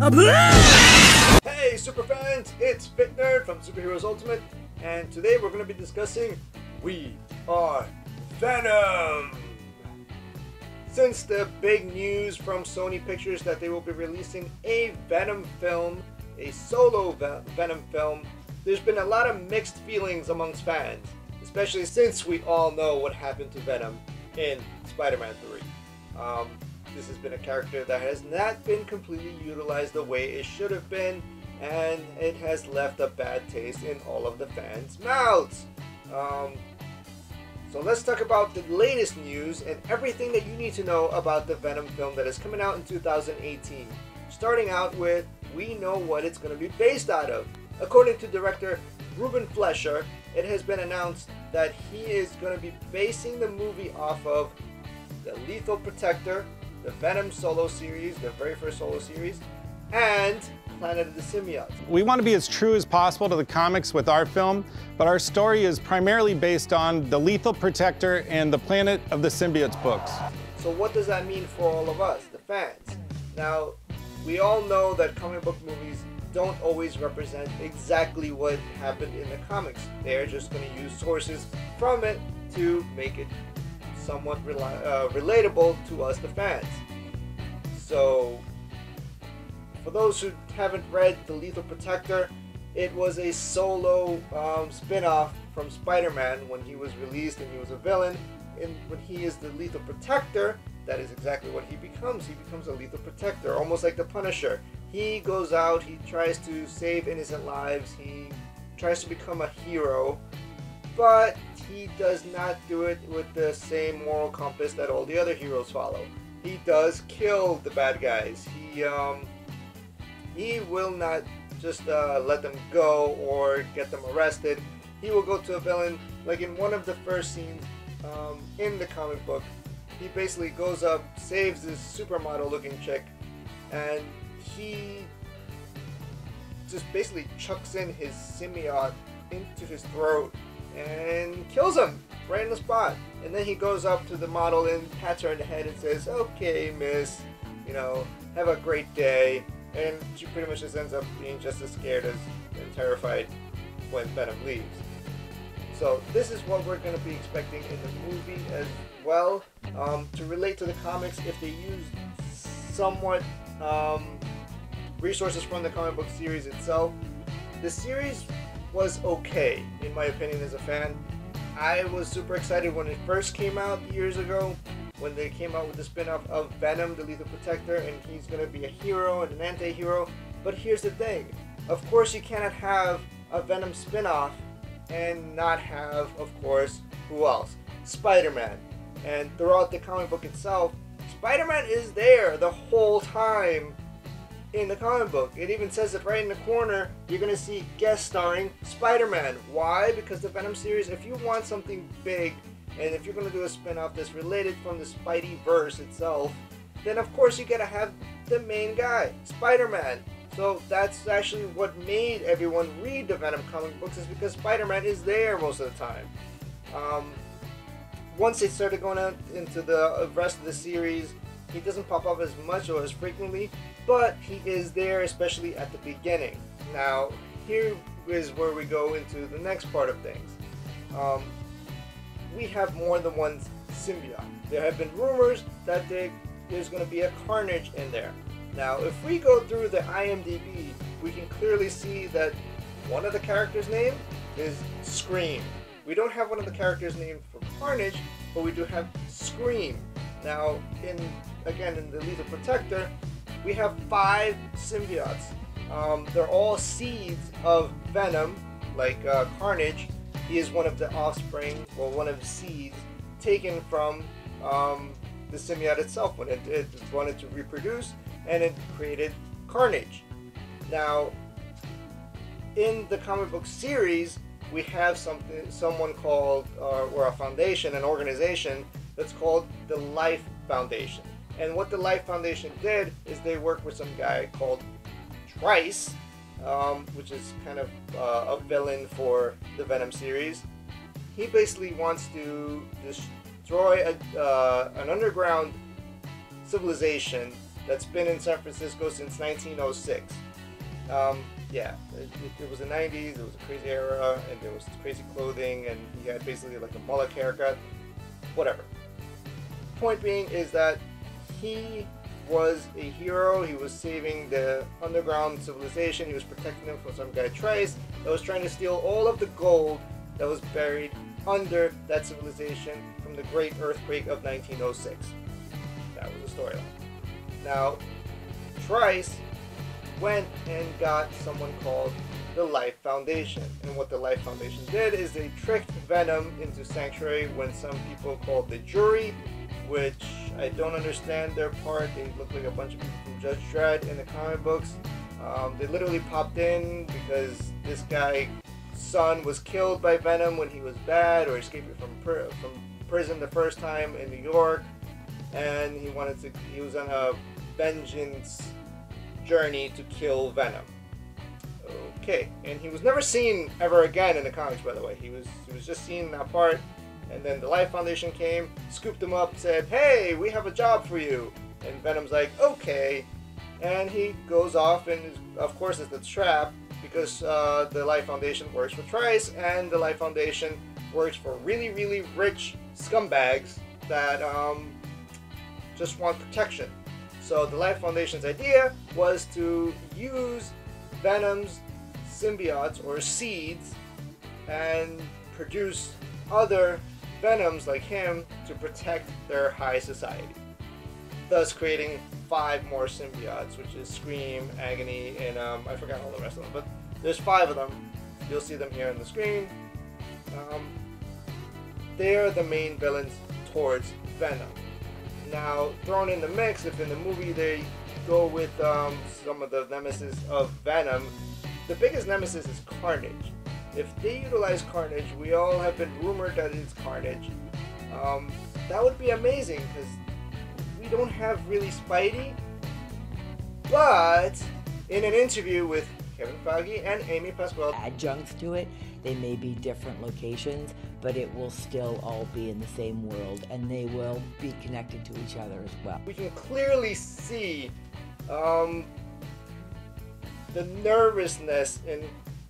Hey superfans, it's Fit Nerd from Superheroes Ultimate, and today we're going to be discussing We Are Venom! Since the big news from Sony Pictures that they will be releasing a Venom film, a solo Venom film, there's been a lot of mixed feelings amongst fans, especially since we all know what happened to Venom in Spider-Man 3. This has been a character that has not been completely utilized the way it should have been, and it has left a bad taste in all of the fans' mouths. So let's talk about the latest news and everything that you need to know about the Venom film that is coming out in 2018. Starting out with, we know what it's going to be based out of. According to director Ruben Fleischer, it has been announced that he is going to be basing the movie off of the Lethal Protector, the Venom solo series, the very first solo series, and Planet of the Symbiotes. We want to be as true as possible to the comics with our film, but our story is primarily based on the Lethal Protector and the Planet of the Symbiotes books. So what does that mean for all of us, the fans? Now, we all know that comic book movies don't always represent exactly what happened in the comics. They're just going to use sources from it to make it somewhat relatable to us, the fans. So, for those who haven't read The Lethal Protector, it was a solo spin-off from Spider-Man when he was released and he was a villain. And when he is the Lethal Protector, that is exactly what he becomes. He becomes a Lethal Protector, almost like the Punisher. He goes out, he tries to save innocent lives, he tries to become a hero, but he does not do it with the same moral compass that all the other heroes follow. He does kill the bad guys. He will not just let them go or get them arrested. He will go to a villain, like in one of the first scenes in the comic book. He basically goes up, saves this supermodel looking chick, and he just basically chucks in his symbiote into his throat and kills him right in the spot. And then he goes up to the model and pats her in the head and says, "Okay, miss, you know, have a great day." And she pretty much just ends up being just as scared as and terrified when Venom leaves. So this is what we're going to be expecting in the movie as well. To relate to the comics, if they use somewhat resources from the comic book series itself, the series was okay, in my opinion as a fan. I was super excited when it first came out years ago, when they came out with the spin-off of Venom, the Lethal Protector, and he's going to be a hero and an anti-hero. But here's the thing, of course you cannot have a Venom spin-off and not have, of course, who else? Spider-Man. And throughout the comic book itself, Spider-Man is there the whole time in the comic book. It even says it right in the corner, you're going to see guest starring Spider-Man. Why? Because the Venom series, if you want something big, and if you're going to do a spin-off that's related from the Spideyverse itself, then of course you gotta have the main guy, Spider-Man. So that's actually what made everyone read the Venom comic books, is because Spider-Man is there most of the time. Once they started going out into the rest of the series, he doesn't pop up as much or as frequently, but he is there, especially at the beginning. Now, here is where we go into the next part of things. We have more than one symbiote. There have been rumors that there's going to be a Carnage in there. Now, if we go through the IMDb, we can clearly see that one of the characters' name is Scream. We don't have one of the characters named for Carnage, but we do have Scream. Now, in the Lethal Protector, we have 5 symbiotes. They're all seeds of Venom, like Carnage. He is one of the offspring, or one of the seeds, taken from the symbiote itself when it wanted to reproduce, and it created Carnage. Now, in the comic book series, we have someone called, or a foundation, an organization that's called the Life Foundation. And what the Life Foundation did is they worked with some guy called Trice, which is kind of a villain for the Venom series. He basically wants to destroy an underground civilization that's been in San Francisco since 1906. Yeah, it was the 90s, it was a crazy era, and there was crazy clothing, and he had basically like a mullet haircut, whatever. Point being is that he was a hero. He was saving the underground civilization. He was protecting them from some guy Trice that was trying to steal all of the gold that was buried under that civilization from the great earthquake of 1906. That was the storyline. Now, Trice went and got someone called the Life Foundation. And what the Life Foundation did is they tricked Venom into Sanctuary when some people called the Jury, which I don't understand their part. They look like a bunch of people from Judge Dredd in the comic books. They literally popped in because this guy's son was killed by Venom when he was bad or escaping from prison the first time in New York, and he was on a vengeance journey to kill Venom. Okay, and he was never seen ever again in the comics, by the way. He was just seen in that part, and then the Life Foundation came, scooped him up, said, "Hey, we have a job for you." And Venom's like, "Okay," and he goes off, and of course it's a trap because the Life Foundation works for Trice, and the Life Foundation works for really, really rich scumbags that just want protection. So the Life Foundation's idea was to use Venom's symbiotes or seeds and produce other Venoms like him to protect their high society, thus creating 5 more symbiotes, which is Scream, Agony, and I forgot all the rest of them, but there's 5 of them. You'll see them here on the screen. They are the main villains towards Venom. Now, thrown in the mix, if in the movie they go with some of the nemesis of Venom, the biggest nemesis is Carnage. If they utilize Carnage, we all have been rumored that it's Carnage. That would be amazing because we don't have really Spidey. But in an interview with Kevin Feige and Amy Pasquale, adjuncts to it, they may be different locations, but it will still all be in the same world, and they will be connected to each other as well. We can clearly see the nervousness in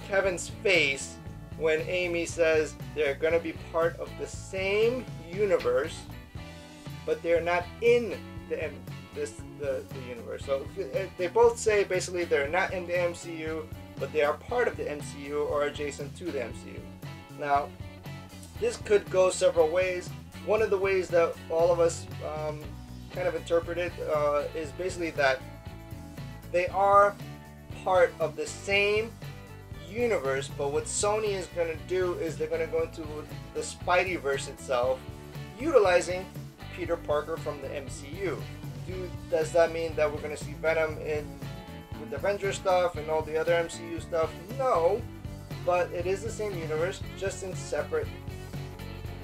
Kevin's face when Amy says they're going to be part of the same universe, but they're not in the universe. So they both say basically they're not in the MCU, but they are part of the MCU or adjacent to the MCU. Now, this could go several ways. One of the ways that all of us kind of interpret it is basically that they are part of the same universe, but what Sony is going to do is they're going to go into the Spideyverse itself, utilizing Peter Parker from the MCU. Does that mean that we're going to see Venom with the Avengers stuff and all the other MCU stuff? No, but it is the same universe, just in separate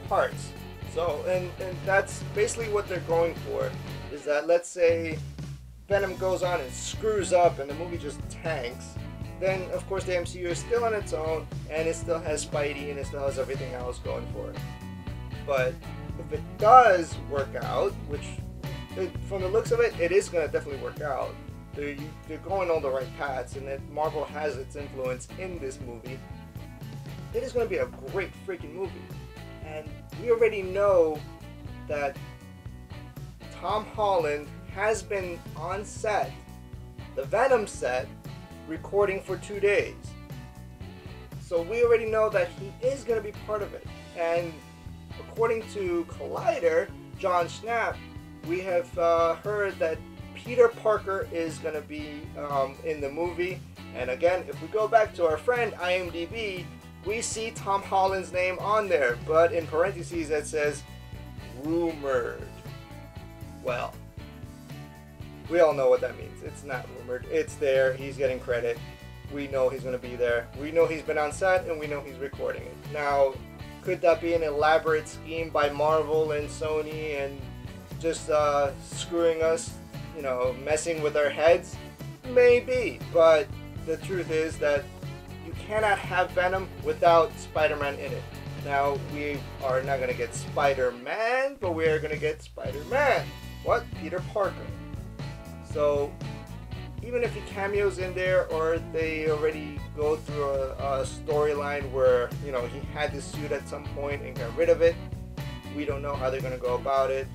parts. So, and that's basically what they're going for, is that let's say Venom goes on and screws up and the movie just tanks, then of course the MCU is still on its own and it still has Spidey and it still has everything else going for it. But if it does work out, which from the looks of it, it is going to definitely work out. They're going on the right paths, and that Marvel has its influence in this movie. It is going to be a great freaking movie. And we already know that Tom Holland has been on set, the Venom set, recording for 2 days. So we already know that he is going to be part of it. And according to Collider, John Schnapp, we have heard that Peter Parker is going to be in the movie. And again, if we go back to our friend IMDb, we see Tom Holland's name on there, but in parentheses that says rumored. Well, we all know what that means. It's not rumored. It's there. He's getting credit. We know he's going to be there. We know he's been on set, and we know he's recording it. Now, could that be an elaborate scheme by Marvel and Sony and just screwing us, you know, messing with our heads? Maybe, but the truth is that you cannot have Venom without Spider-Man in it. Now, we are not going to get Spider-Man, but we are going to get Spider-Man. What? Peter Parker. So even if he cameos in there, or they already go through a storyline where, you know, he had this suit at some point and got rid of it, we don't know how they're going to go about it.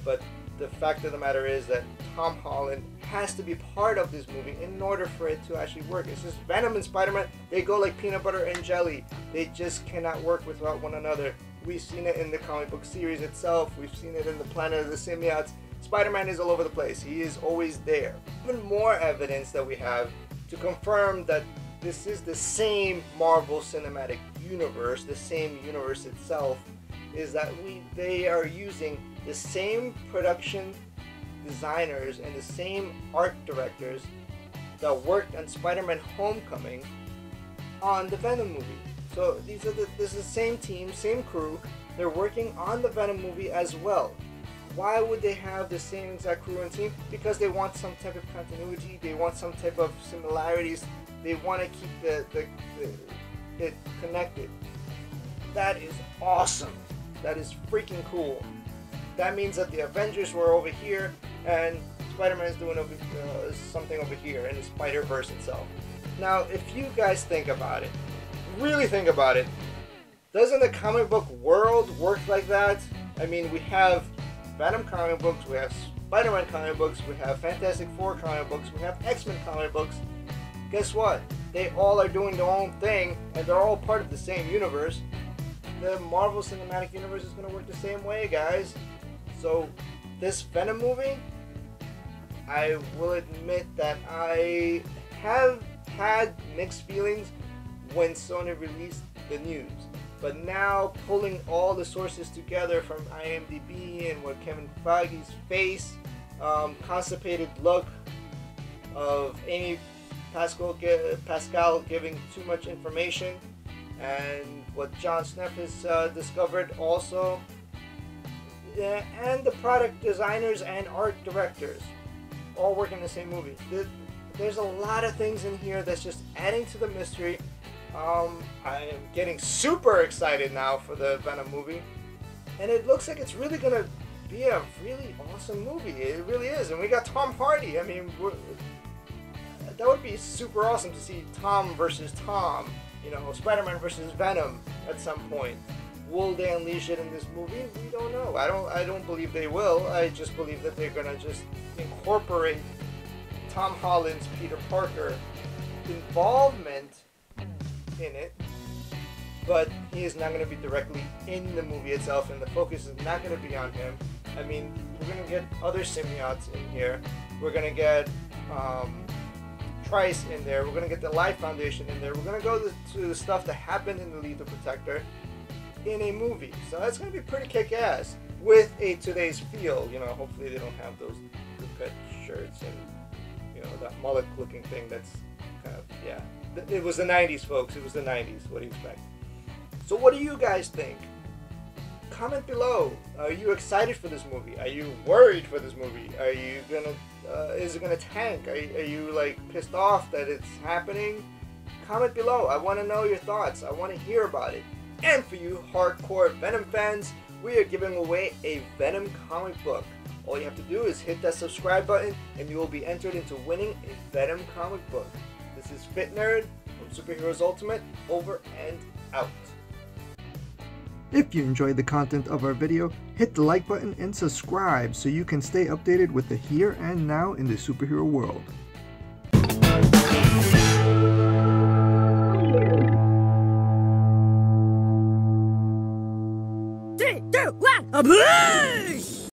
But the fact of the matter is that Tom Holland has to be part of this movie in order for it to actually work. It's just Venom and Spider-Man, they go like peanut butter and jelly. They just cannot work without one another. We've seen it in the comic book series itself. We've seen it in the Planet of the Symbiotes. Spider-Man is all over the place. He is always there. Even more evidence that we have to confirm that this is the same Marvel Cinematic Universe, the same universe itself, is that they are using the same production designers and the same art directors that worked on Spider-Man Homecoming on the Venom movie. So this is the same team, same crew. They're working on the Venom movie as well. Why would they have the same exact crew and team? Because they want some type of continuity. They want some type of similarities. They want to keep it connected. That is awesome. That is freaking cool. That means that the Avengers were over here and Spider-Man is doing something over here in the Spider-Verse itself. Now, if you guys think about it, really think about it, doesn't the comic book world work like that? I mean, we have Venom comic books, we have Spider-Man comic books, we have Fantastic Four comic books, we have X-Men comic books. Guess what? They all are doing their own thing, and they're all part of the same universe. The Marvel Cinematic Universe is going to work the same way, guys. So, this Venom movie, I will admit that I have had mixed feelings when Sony released the news. But now, pulling all the sources together from IMDb and what Kevin Feige's face, constipated look of Amy Pascal giving too much information, and what John Snepp has discovered also, and the product designers and art directors all working in the same movie. There's a lot of things in here that's just adding to the mystery. I am getting super excited now for the Venom movie, and it looks like it's really gonna be a really awesome movie. It really is, and we got Tom Hardy. I mean, that would be super awesome to see Tom versus Tom. You know, Spider-Man versus Venom at some point. Will they unleash it in this movie? We don't know. I don't believe they will. I just believe that they're gonna just incorporate Tom Holland's Peter Parker involvement in it, but he is not going to be directly in the movie itself, and the focus is not going to be on him. I mean, we're going to get other symbiotes in here. We're going to get Trice in there. We're going to get the Life Foundation in there. We're going to go to the stuff that happened in the Lethal Protector in a movie. So that's going to be pretty kick-ass with a today's feel. You know, hopefully they don't have those cut shirts and, you know, that mullet-looking thing that's kind of, yeah. It was the 90s, folks. It was the 90s. What do you expect? So what do you guys think? Comment below. Are you excited for this movie? Are you worried for this movie? Are you gonna, is it gonna tank? Are you like pissed off that it's happening? Comment below. I want to know your thoughts. I want to hear about it. And for you hardcore Venom fans, we are giving away a Venom comic book. All you have to do is hit that subscribe button and you will be entered into winning a Venom comic book. This is Fit Nerd from Superheroes Ultimate, over and out. If you enjoyed the content of our video, hit the like button and subscribe so you can stay updated with the here and now in the superhero world. 3, 2, 1, a boosh!